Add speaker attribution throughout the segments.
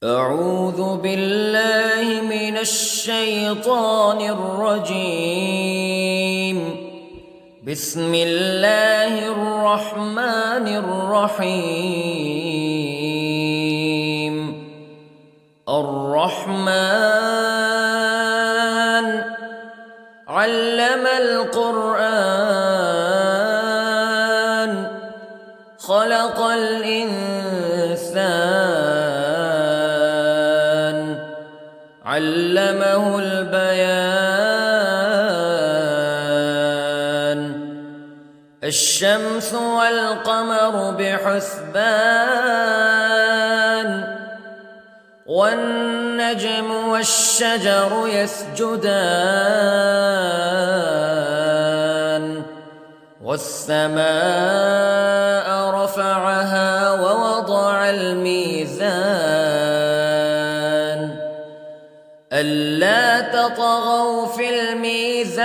Speaker 1: أعوذ بالله من الشيطان الرجيم. بسم الله الرحمن الرحيم. الرحمن علم القرآن خلق الإنسان علمه البيان. الشمس والقمر بحسبان والنجم والشجر يسجدان والسماء رفعها ووضع الميزان ألا تطغوا في الميزان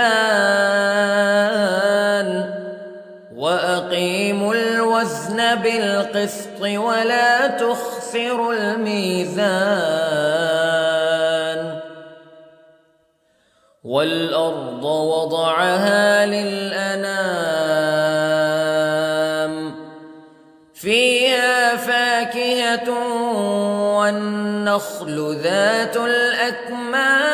Speaker 1: وأقيموا الوزن بالقسط ولا تخسروا الميزان. والأرض وضعها للأنام فيها فاكهة والنخل ذات الأكمام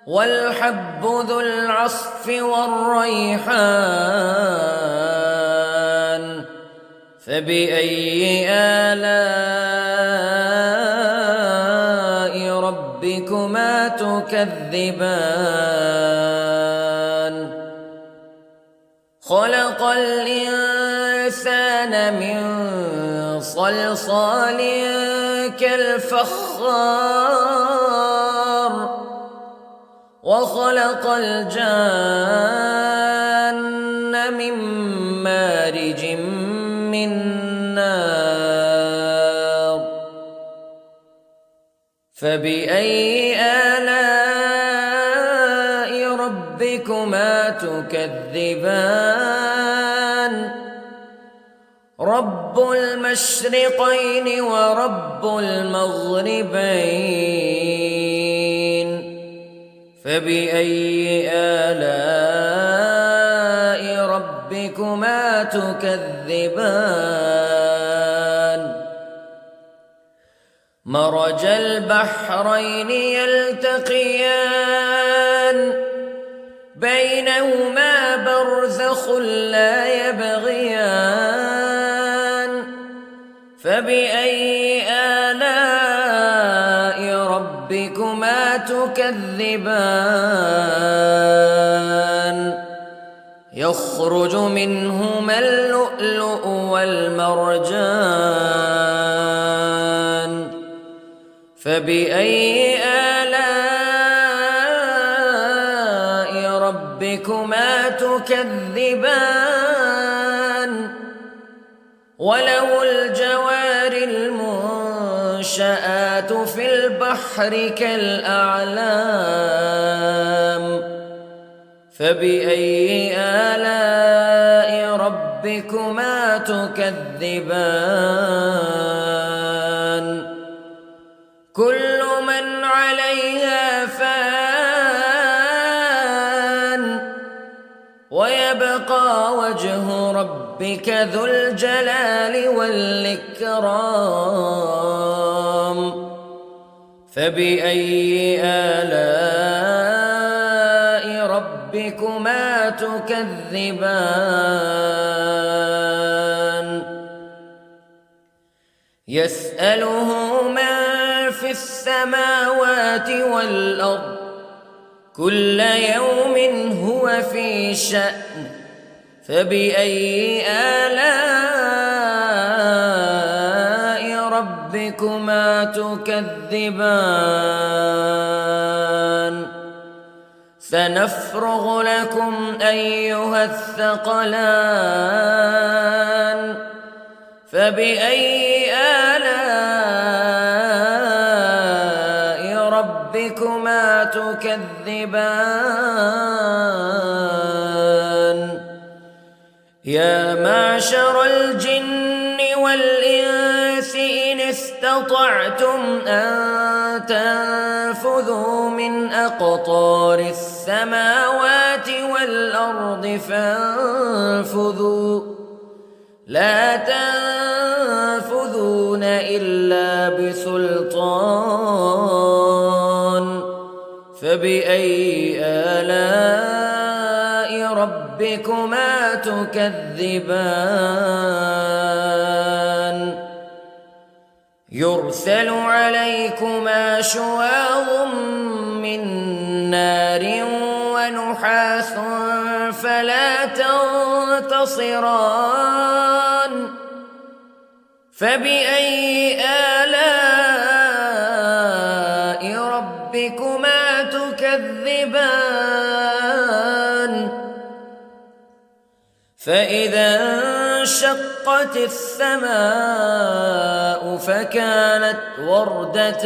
Speaker 1: والحب ذو العصف والريحان فبأي آلاء ربكما تكذبان. خلق الإنسان من صلصال كالفخار وخلق الجان من مارج من نار فبأي آلاء ربكما تكذبان. رب المشرقين ورب المغربين فبأي آلاء ربكما تكذبان. مرج البحرين يلتقيان بينهما برزخ لا يبغيان فبأي آلاء ربكما تكذبان. يخرج منهما اللؤلؤ والمرجان فبأي آلاء ربكما تكذبان. وله الجوار المنشآت في البحر كالأعلام فبأي آلاء ربكما تكذبان. كل من عليها فان ويبقى وجه ربك ذو الجلال والإكرام فبأي آلاء ربكما تكذبان. يسأله من في السماوات والأرض كل يوم هو في شأن فبأي آلاء ربكما تكذبان. سنفرغ لكم أيها الثقلان فبأي آلاء ربكما تكذبان. يا معشر الجن والإنس استطعتم أن تنفذوا من أقطار السماوات والأرض فانفذوا لا تنفذون إلا بسلطان فبأي آلاء ربكما تكذبان يرسل عليكما شواظ من نار ونحاس فلا تنتصران فبأي آلاء ربكما تكذبان فإذا انشقت السماء فكانت وردة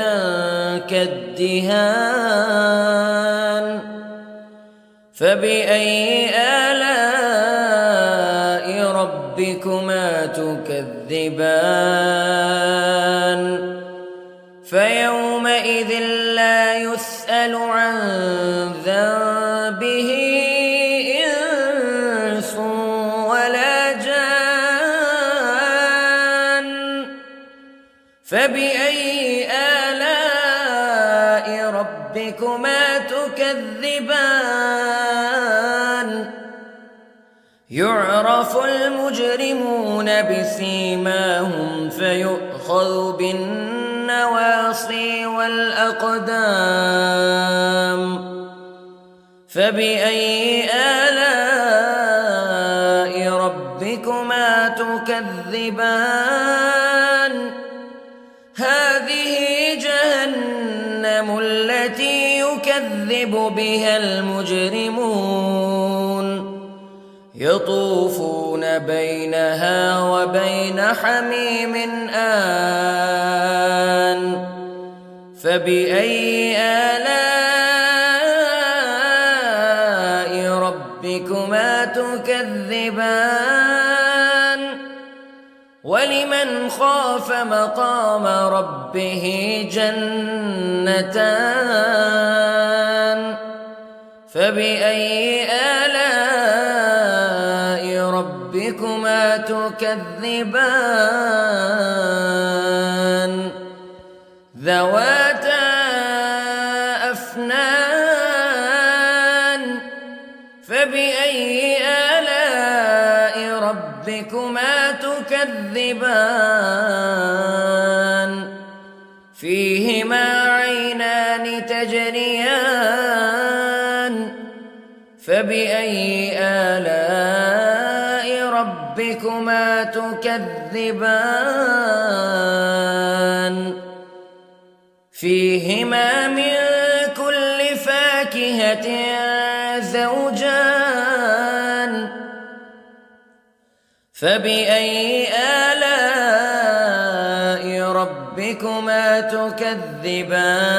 Speaker 1: كالدهان فبأي آلاء ربكما تكذبان فيومئذ لا يسأل عن ذنبه إنس ولا جان فبأي آلاء ربكما تكذبان يعرف المجرمون بسيماهم فيؤخذ بالنواصي والأقدام فبأي آلاء ربكما تكذبان هذه جهنم التي يكذب بها المجرمون يطوفون بينها وبين حميم آن فبأي آلاء ربكما تكذبان ولمن خاف مقام ربه جنتان فبأي آلاء ربكما تكذبان ذواتا أفنان فبأي آلاء ربكما تكذبان فيهما عينان تجريان فبأي آلاء ربكما تكذبان فيهما من كل فاكهة زوجان فبأي آلاء ربكما تكذبان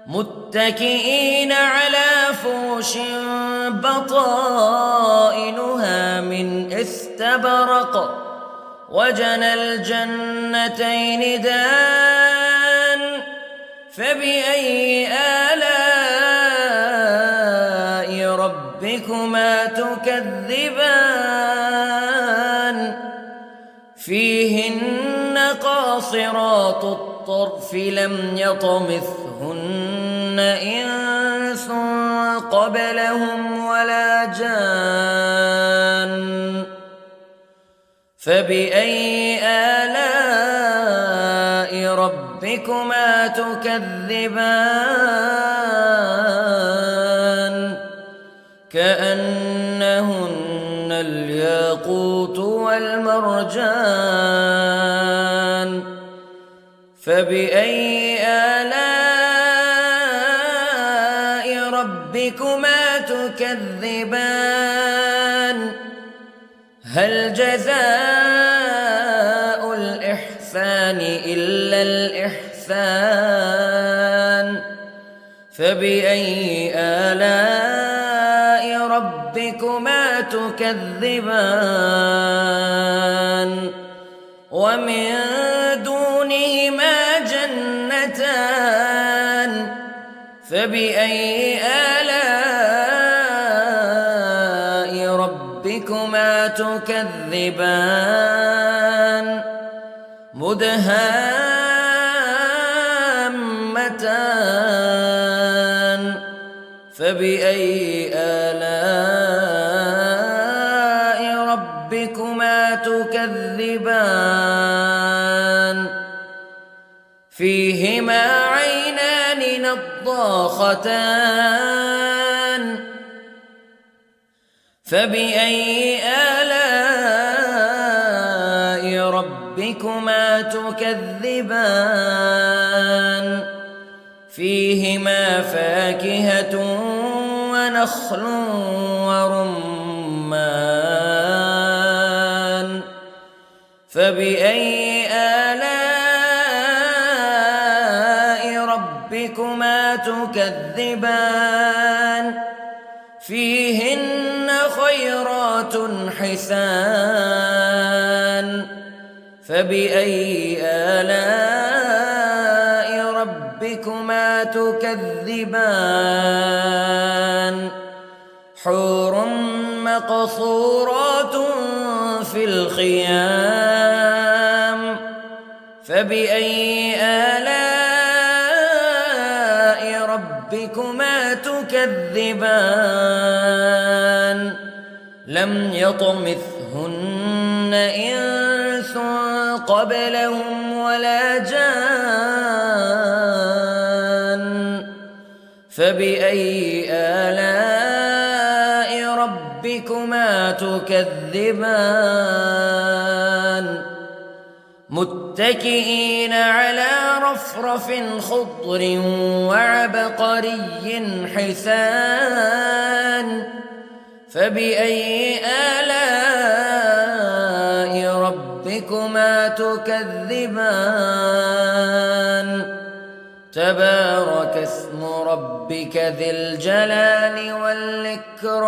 Speaker 1: متكئين على فرش بطائنها من استبرق وجنى الجنتين دان فبأي آلاء ربكما تكذبان فيهن قاصرات الطرف لم يطمثهن إنس قبلهم ولا جان فبأي آلاء ربكما تكذبان كأنهن الياقوت والمرجان فبأي آلاء ربكما تكذبان هل جزاء الإحسان إلا الإحسان فبأي آلاء ربكما تكذبان ومن دونهما جنتان فبأي آلاء ربكما تكذبان مدهامتان فبأي آلاء ربكما تكذبان فيهما عينان نضاختان فبأي آلاء ربكما تكذبان فيهما فاكهة ونخل ورمان فبأي آلاء ربكما تكذبان فيهن خيرات حسان فبأي آلاء ربكما تكذبان حور مقصورات في الخيام فبأي آلاء ربكما تكذبان لم يطمثهن إنس قبلهم ولا جان فبأي آلاء ربكما تكذبان متكئين على رفرف خضر وعبقري حسان فبأي آلاء ربكما تكذبان تبارك اسم ربك ذي الجلال والإكرام